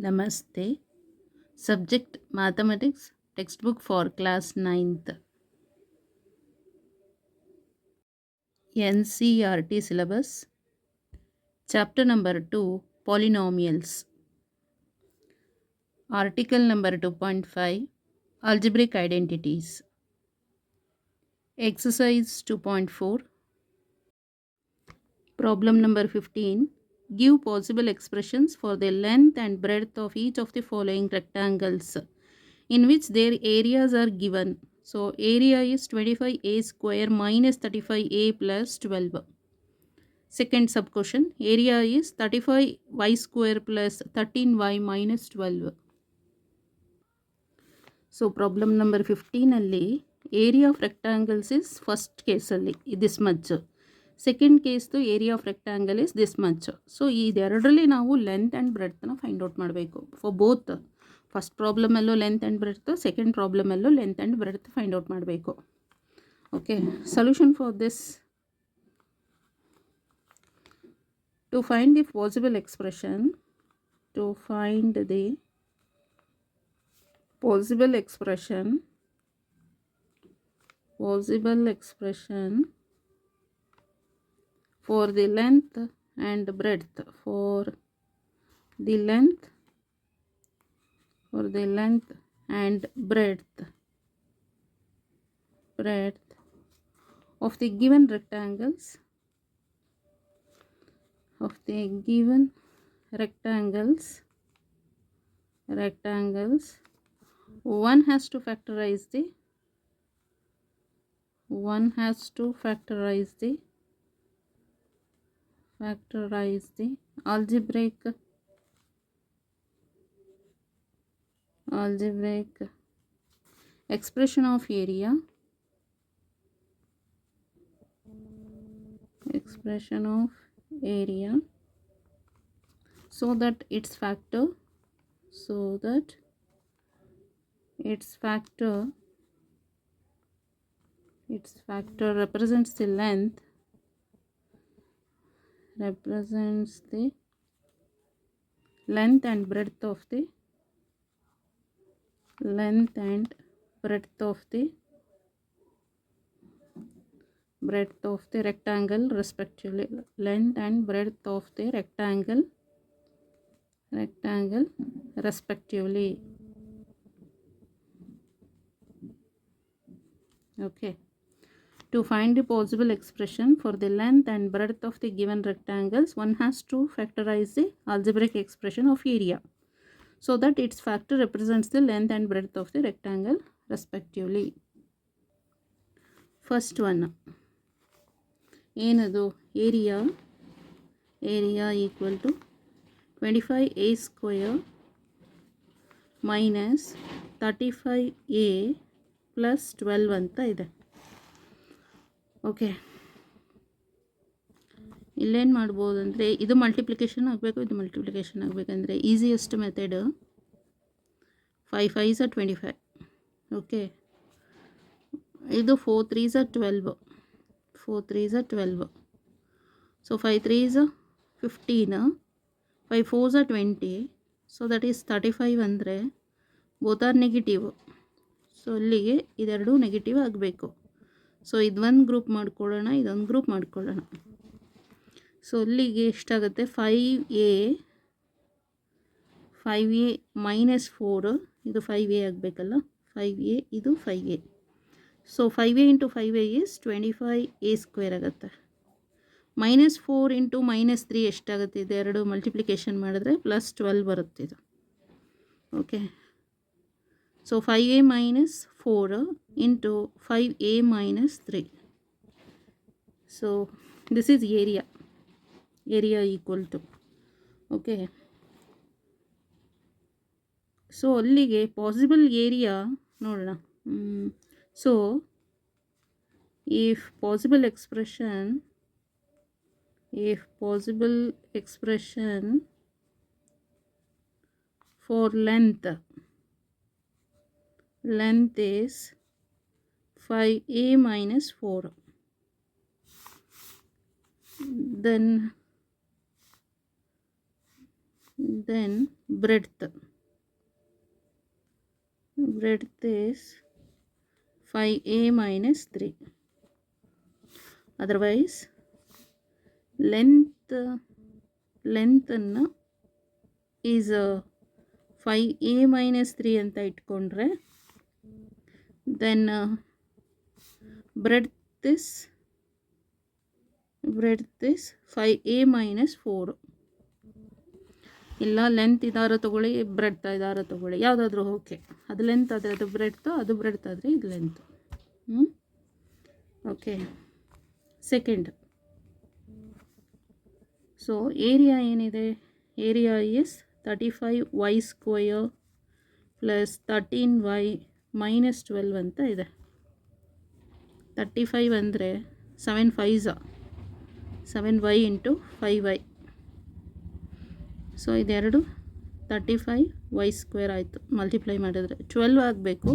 Namaste. Subject Mathematics, textbook for class 9th. NCERT syllabus. Chapter number 2, Polynomials. Article number 2.5, Algebraic Identities. Exercise 2.4. Problem number 15. Give possible expressions for the length and breadth of each of the following rectangles in which their areas are given. So area is 25a square minus 35a plus 12. Second sub question, area is 35y square plus 13y minus 12. So problem number 15 alli area of rectangles is first case alli this much. Second case the area of rectangle is this much. So ಇದೆರಡರಲ್ಲಿ ನಾವು length and ಬ್ರೆಡ್ತ್ನ find out ಮಾಡಬೇಕು for both. First ಪ್ರಾಬ್ಲಮಲ್ಲೂ length and breadth, second ಪ್ರಾಬ್ಲಮಲ್ಲೂ length and breadth find out ಮಾಡಬೇಕು. Okay, solution for this. To find the possible expression for the length and breadth and breadth of the given rectangles one has to factorize the algebraic expression of area so that its factor represents the length and breadth of the rectangle respectively. Length and breadth of the rectangle respectively. Okay, to find the possible expression for the length and breadth of the given rectangles, one has to factorize the algebraic expression of area so that its factor represents the length and breadth of the rectangle respectively. First one, ಏನದು area equal to 25a square minus 35a plus 12 ಅಂತ ಇದೆ. Okay, ಇಲ್ಲೇನು ಮಾಡ್ಬೋದು ಅಂದರೆ ಇದು multiplication ಆಗಬೇಕು, ಇದು multiplication ಆಗಬೇಕಂದ್ರೆ easiest method 5 5s are 25. Okay, ಇದು 4 3s are 12. So 5 3s are 15, 5 4s are 20. So that is 35 ಅಂದರೆ ಬೋತ್ ಆರ್ ನೆಗೆಟಿವ್. ಸೊ ಇಲ್ಲಿಗೆ ಇದೆರಡು ನೆಗೆಟಿವ್ ಆಗಬೇಕು. ಸೊ ಇದೊಂದು ಗ್ರೂಪ್ ಮಾಡ್ಕೊಳ್ಳೋಣ, ಇದೊಂದು ಗ್ರೂಪ್ ಮಾಡ್ಕೊಳ್ಳೋಣ. ಸೊ ಇಲ್ಲಿಗೆ ಎಷ್ಟಾಗುತ್ತೆ 5a ಮೈನಸ್ 4, ಇದು 5a ಆಗಬೇಕಲ್ಲ, 5a ಇದು 5a. So 5a into 5a is 25a square ಆಗುತ್ತೆ. ಮೈನಸ್ 4 ಇಂಟು ಮೈನಸ್ 3 ಎಷ್ಟಾಗುತ್ತೆ, ಇದು ಎರಡು ಮಲ್ಟಿಪ್ಲಿಕೇಶನ್ ಮಾಡಿದ್ರೆ ಪ್ಲಸ್ 12 ಬರುತ್ತೆ ಇದು. Okay, so 5a minus 4 into 5a minus 3. So this is area equal to. Okay, so ಅಲ್ಲಿಗೆ ಪಾಸಿಬಲ್ ಏರಿಯಾ ನೋಡೋಣ. So if possible expression for length is 5a minus 4, then then breadth is 5a minus 3. Otherwise ಲೆಂತನ್ನು is 5a minus 3 ಅಂತ ಇಟ್ಕೊಂಡ್ರೆ then breadth is 5a minus 4. ಇಲ್ಲ length ಇದಾರ ತೊಗೊಳ್ಳಿ, breadth ಇದಾರ ತೊಗೊಳ್ಳಿ, ಯಾವುದಾದ್ರೂ ಓಕೆ. ಅದು ಲೆಂತ್ ಆದರೆ ಅದು ಬ್ರೆಡ್ತು, ಅದು ಬ್ರೆಡ್ತ್ ಆದರೆ ಇದು length. Okay. Second, so area ಏನಿದೆ, area is 35y square plus 13y minus 12 ಅಂತ ಇದೆ. 35 ಅಂದರೆ 7y ಇಂಟು 5y. ಸೊ ಇದೆರಡು 35y ಸ್ಕ್ವೇರ್ ಆಯಿತು. ಮಲ್ಟಿಪ್ಲೈ ಮಾಡಿದ್ರೆ 12 ಆಗಬೇಕು.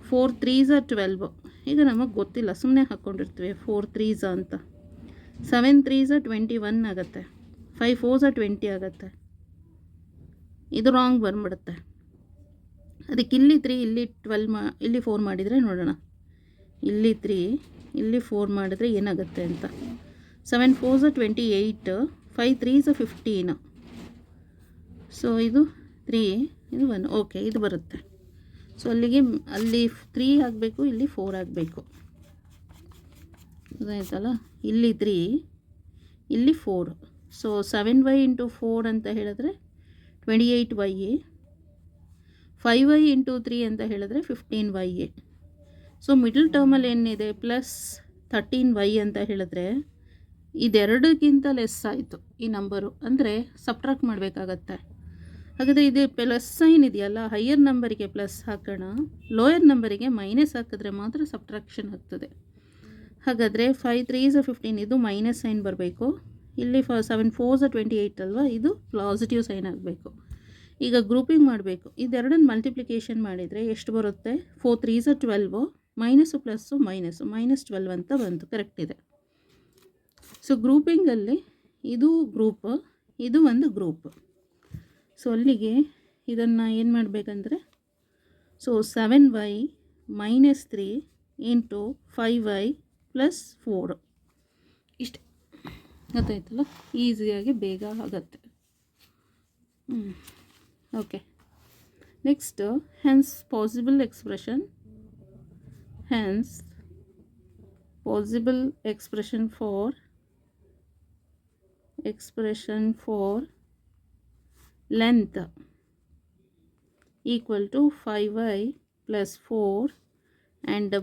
4 3s 12. ಈಗ ನಮಗೆ ಗೊತ್ತಿಲ್ಲ, ಸುಮ್ಮನೆ ಹಾಕ್ಕೊಂಡಿರ್ತೀವಿ 4 3s ಅಂತ. 7 3s 21 ಆಗುತ್ತೆ. 5 4s 20 ಆಗುತ್ತೆ. ಇದು ರಾಂಗ್ ಬಂದ್ಬಿಡುತ್ತೆ. ಅದಕ್ಕೆ ಇಲ್ಲಿ 3 ಇಲ್ಲಿ 12 ಇಲ್ಲಿ 4 ಮಾಡಿದರೆ ನೋಡೋಣ. ಇಲ್ಲಿ 3 ಇಲ್ಲಿ 4 ಮಾಡಿದ್ರೆ ಏನಾಗುತ್ತೆ ಅಂತ. 7 4s 28, 5 3s 15. ಸೊ ಇದು 3, ಇದು 1. ಓಕೆ, ಇದು ಬರುತ್ತೆ. ಸೊ ಅಲ್ಲಿ 3 ಆಗಬೇಕು, ಇಲ್ಲಿ 4 ಆಗಬೇಕು. ಅದಾಯ್ತಲ್ಲ, ಇಲ್ಲಿ 3 ಇಲ್ಲಿ 4. ಸೊ 7y ಇಂಟು 4 ಅಂತ ಹೇಳಿದ್ರೆ 28y, 5y ಇಂಟು 3 ಅಂತ ಹೇಳಿದ್ರೆ 15y. ಸೊ ಮಿಡಲ್ ಟರ್ಮಲ್ಲಿ ಏನಿದೆ ಪ್ಲಸ್ 13y ಅಂತ ಹೇಳಿದ್ರೆ ಇದೆರಡಕ್ಕಿಂತ ಲೆಸ್ ಆಯಿತು ಈ ನಂಬರು, ಅಂದರೆ ಸಬ್ಟ್ರಾಕ್ಟ್ ಮಾಡಬೇಕಾಗತ್ತೆ. ಹಾಗಾದರೆ ಇದು ಪ್ಲಸ್ ಸೈನ್ ಇದೆಯಲ್ಲ, ಹೈಯರ್ ನಂಬರಿಗೆ ಪ್ಲಸ್ ಹಾಕೋಣ, ಲೋಯರ್ ನಂಬರಿಗೆ ಮೈನಸ್ ಹಾಕಿದ್ರೆ ಮಾತ್ರ ಸಬ್ಟ್ರಾಕ್ಷನ್ ಆಗ್ತದೆ. ಹಾಗಾದರೆ 5 3s 15, ಇದು ಮೈನಸ್ ಸೈನ್ ಬರಬೇಕು. ಇಲ್ಲಿ 7 4s 28 ಅಲ್ವಾ, ಇದು ಪಾಸಿಟಿವ್ ಸೈನ್ ಆಗಬೇಕು. ಈಗ ಗ್ರೂಪಿಂಗ್ ಮಾಡಬೇಕು. ಇದೆರಡನ್ನು ಮಲ್ಟಿಪ್ಲಿಕೇಶನ್ ಮಾಡಿದರೆ ಎಷ್ಟು ಬರುತ್ತೆ? 4 3s 12, ಮೈನಸ್ಸು ಪ್ಲಸ್ಸು ಮೈನಸ್ 12 ಅಂತ ಬಂತು. ಕರೆಕ್ಟ್ ಇದೆ. ಸೊ ಗ್ರೂಪಿಂಗಲ್ಲಿ ಇದು ಗ್ರೂಪ್, ಇದು ಒಂದು ಗ್ರೂಪ್. ಸೊ ಅಲ್ಲಿಗೆ ಇದನ್ನು ಏನು ಮಾಡಬೇಕಂದ್ರೆ, so 7y minus 3 into 5y plus 4 ಇಷ್ಟೇ. ಗೊತ್ತಾಯ್ತಲ್ಲ, ಈಸಿಯಾಗಿ ಬೇಗ ಆಗುತ್ತೆ. Okay. Next, hence possible expression for length equal to 5y plus 4 and the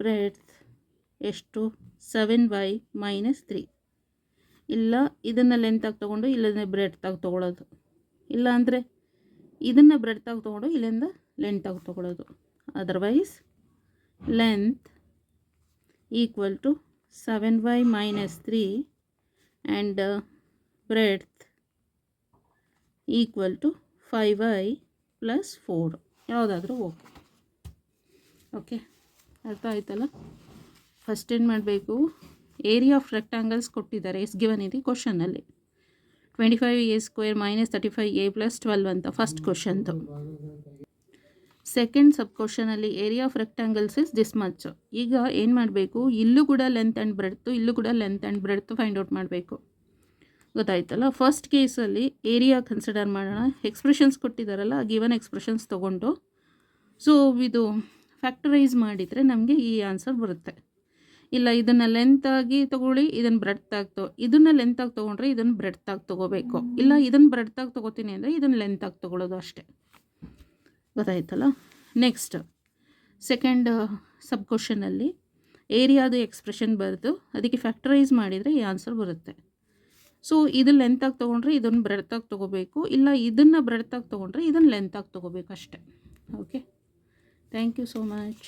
breadth ಎಷ್ಟು 7y minus 3. ಇಲ್ಲ ಇದನ್ನು ಲೆಂತಾಗಿ ತೊಗೊಂಡು ಇಲ್ಲಿಂದ ಬ್ರೆಡ್ತಾಗಿ ತೊಗೊಳ್ಳೋದು, ಇಲ್ಲ ಅಂದರೆ ಇದನ್ನು ಬ್ರೆಡ್ತಾಗಿ ತೊಗೊಂಡು ಇಲ್ಲಿಂದ ಲೆಂತಾಗಿ ತೊಗೊಳ್ಳೋದು. Otherwise length equal to 7y minus 3 and breadth equal to 5y plus 4. ಯಾವುದಾದ್ರೂ ಓಕೆ. ಓಕೆ, ಅರ್ಥ ಆಯ್ತಲ್ಲ. ಫಸ್ಟ್ ಏನು ಮಾಡಬೇಕು, ಏರಿಯಾ ಆಫ್ ರೆಕ್ಟಾಂಗಲ್ಸ್ ಕೊಟ್ಟಿದ್ದಾರೆ, ಎಸ್ ಗಿವನ್ ಇದೆ ಕ್ವಶನಲ್ಲಿ. 25a square minus 35a plus 12 ಅಂತ ಫಸ್ಟ್ ಕ್ವಶನ್ದು. ಸೆಕೆಂಡ್ ಸಬ್ ಕ್ವಶನಲ್ಲಿ area of rectangles is this much. ಈಗ ಏನು ಮಾಡಬೇಕು, ಇಲ್ಲೂ ಕೂಡ ಲೆಂತ್ ಆ್ಯಂಡ್ ಬ್ರೆಡ್ತು, ಇಲ್ಲೂ ಕೂಡ length and breadth find out ಮಾಡಬೇಕು. ಗೊತ್ತಾಯ್ತಲ್ಲ. ಫಸ್ಟ್ ಕೇಸಲ್ಲಿ ಏರಿಯಾ ಕನ್ಸಿಡರ್ ಮಾಡೋಣ. ಎಕ್ಸ್ಪ್ರೆಷನ್ಸ್ ಕೊಟ್ಟಿದ್ದಾರಲ್ಲ, ಗಿವನ್ ಎಕ್ಸ್ಪ್ರೆಷನ್ಸ್ ತೊಗೊಂಡು ಸೊ ಇದು ಫ್ಯಾಕ್ಟರೈಸ್ ಮಾಡಿದರೆ ನಮಗೆ ಈ ಆನ್ಸರ್ ಬರುತ್ತೆ. ಇಲ್ಲ ಇದನ್ನು ಲೆಂತಾಗಿ ತೊಗೊಳ್ಳಿ, ಇದನ್ನು ಬ್ರೆಡ್ತಾಗಿ ಇದನ್ನು ಲೆಂತಾಗಿ ತೊಗೊಂಡ್ರೆ ಇದನ್ನು ಬ್ರೆಡ್ತಾಗಿ ತೊಗೋಬೇಕು, ಇಲ್ಲ ಇದನ್ನು ಬ್ರೆಡ್ತಾಗಿ ತೊಗೋತೀನಿ ಅಂದರೆ ಇದನ್ನು ಲೆಂತಾಗಿ ತೊಗೊಳ್ಳೋದು ಅಷ್ಟೇ. ಗೊತ್ತಾಯ್ತಲ್ಲ. ನೆಕ್ಸ್ಟ್ ಸೆಕೆಂಡ್ ಸಬ್ ಕ್ವಶನಲ್ಲಿ ಏರಿಯಾದು ಎಕ್ಸ್ಪ್ರೆಷನ್ ಬರೆದು ಅದಕ್ಕೆ ಫ್ಯಾಕ್ಟರೈಸ್ ಮಾಡಿದರೆ ಈ ಆನ್ಸರ್ ಬರುತ್ತೆ. ಸೊ ಇದು ಲೆಂತಾಗಿ ತೊಗೊಂಡ್ರೆ ಇದನ್ನು ಬ್ರೆಡ್ತಾಗಿ ತೊಗೋಬೇಕು, ಇಲ್ಲ ಇದನ್ನು ಬ್ರೆಡ್ತಾಗಿ ತೊಗೊಂಡ್ರೆ ಇದನ್ನು ಲೆಂತಾಗಿ ತೊಗೋಬೇಕು ಅಷ್ಟೇ. Okay, thank you so much.